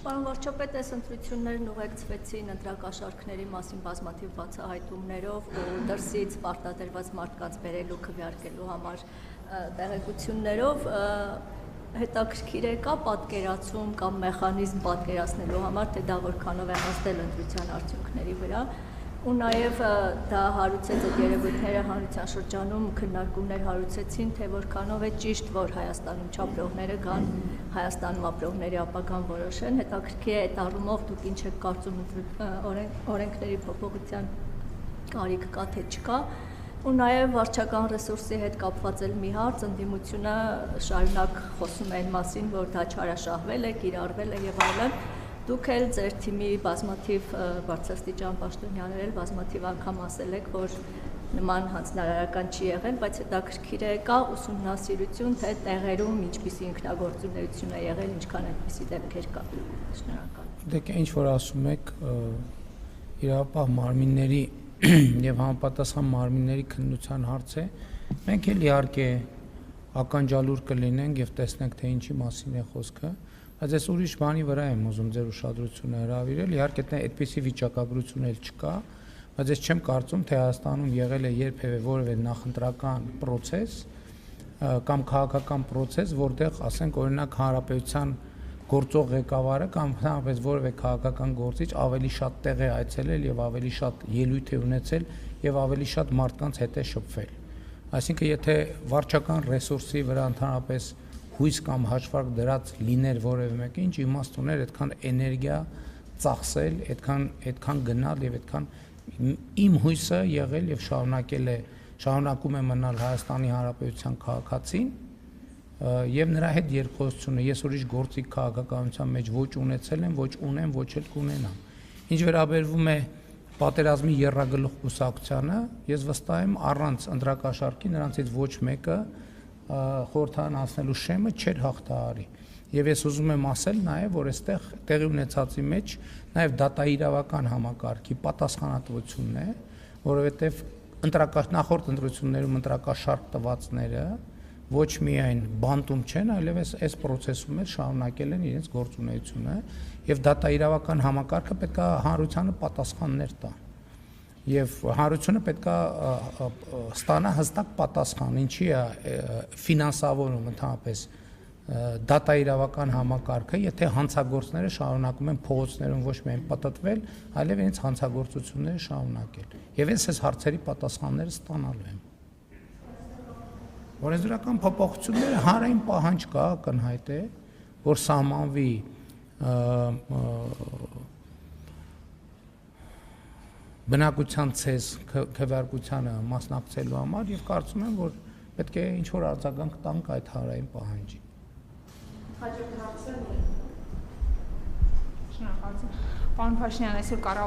Պարոն վարչապետ, այս ընտրություններն ուղեկցվեցին ընտրակաշառքների մասին բազմաթիվ բացահայտումներով ու դրսից պարտադրված մարդկանց բերելու քվեարկելու համար տեղեկություններով, հետաքրքիր է կա պատկերացում կամ մեխանիզմ պատկերացնելու համար, թե դա որքանով է ազդել ընտրության արդյունքների վրա, ու նաև դա հարուցեց այդ երևույթները հանրության շրջանում քննարկումներ հարուցեցին, թե որքանով է ճիշտ, որ Հայաստանում չապրողները գան Հայաստանում ապրողների ապագան որոշեն, հետաքրքիր է այդ առումով դուք ինչ եք կարծում օրենքների փոփոխության կարիք կա թե չկա, ու նաև վարչական ռեսուրսի հետ կապված էլ մի հարց, ընդդիմությունը շարունակ խոսում է այն մասին, որ դա չարաշահվել է, կիրառվել է եւ այլն, դուք էլ ձեր թիմի բազմաթիվ բարձրաստիճան պաշտոնյաներ էլ բազմաթիվ անգամ ասել եք, որ նման հանձնարարական չի եղել, բայց հետաքրքիր է կա ուսումնասիրություն, թե տեղերում ինչպիսի ինքնագործունեություն է եղել, ինչքան այդպիսի դեպքեր կա։ Շնորհակալ։ Դեք ինչ որ ասում եք, իրավապահ մարմինների եւ համապատասխան մարմինների քննության հարց է, մենք էլ իհարկե ականջալուր կլինենք եւ տեսնենք, թե ինչի մասին է խոսքը, բայց ես ուրիշ բանի վրա եմ ուզում ձեր ուշադրությունը հրավիրել, իհարկե այդպիսի վիճակագրություն էլ չկա, բայց ես չեմ կարծում, թե Հայաստանում եղել է երբևէ որևէ նախընտրական process կամ քաղաքական process, որտեղ, ասենք, օրինակ հանրապետության գործող ղեկավարը կամ հանրապես որևէ քաղաքական գործիչ ավելի շատ տեղ է այցելել եւ ավելի շատ ելույթ է ունեցել եւ ավելի շատ մարդկանց հետ է շփվել։ Այսինքն, եթե վարչական ռեսուրսի վրա ընդհանրապես հույս կամ հաշվարկ դրած լիներ որևէ մեկը, ինչ իմաստ ուներ այդքան էներգիա ծախսել, այդքան գնալ եւ այդքան իմ հույսը եղել եւ շարունակում է մնալ Հայաստանի Հանրապետության քաղաքացին եւ նրա հետ երկխոսությունը ես ուրիշ գործիք քաղաքականության մեջ ոչ ունեցել եմ, ոչ ունեմ, ոչ էլ կունենամ։ Ինչ վերաբերվում է պատերազմի եռագլուխ կուսակցությանը, ես վստահ եմ առանց ընտրակաշառքի նրանցից ոչ մեկը խորհրդարան անցնելու շեմը չէր հաղթահարի։ Եվ ես ուզում եմ ասել նաև, որ այստեղ տեղի ունեցածի մեջ նաև դատաիրավական համակարգի պատասխանատվությունն է, որովհետև նախորդ ընտրություններում ընտրակաշառք տվածները ոչ միայն բանտում չեն, այլև այս process-ում էլ շարունակել են իրենց գործունեությունը եւ դատաիրավական համակարգը պետք է հանրությանը պատասխաններ տա։ Եվ հանրությունը պետք է ստանա հստակ պատասխան, ինչի է ֆինանսավորում ընդհանրապես դատաիրավական համակարգը, եթե հանցագործները շարունակում են փողոցներում ոչ միայն պատտվել, այլև իրենց հանցագործությունները շարունակել։ Եվ այս հարցերի պատասխանները ստանալու են։ Օրենսդրական փոփոխությունները հանրային պահանջ կա, ակնհայտ է, որ սահմանվի բնակության ցես քվեարկությանը մասնակցելու համար եւ կարծում եմ, որ պետք է ինչ-որ արձագանք տանք այդ հանրային պահանջին։ Շնորհակալություն։ Պարոն Փաշինյան, այսօր կառավարությունը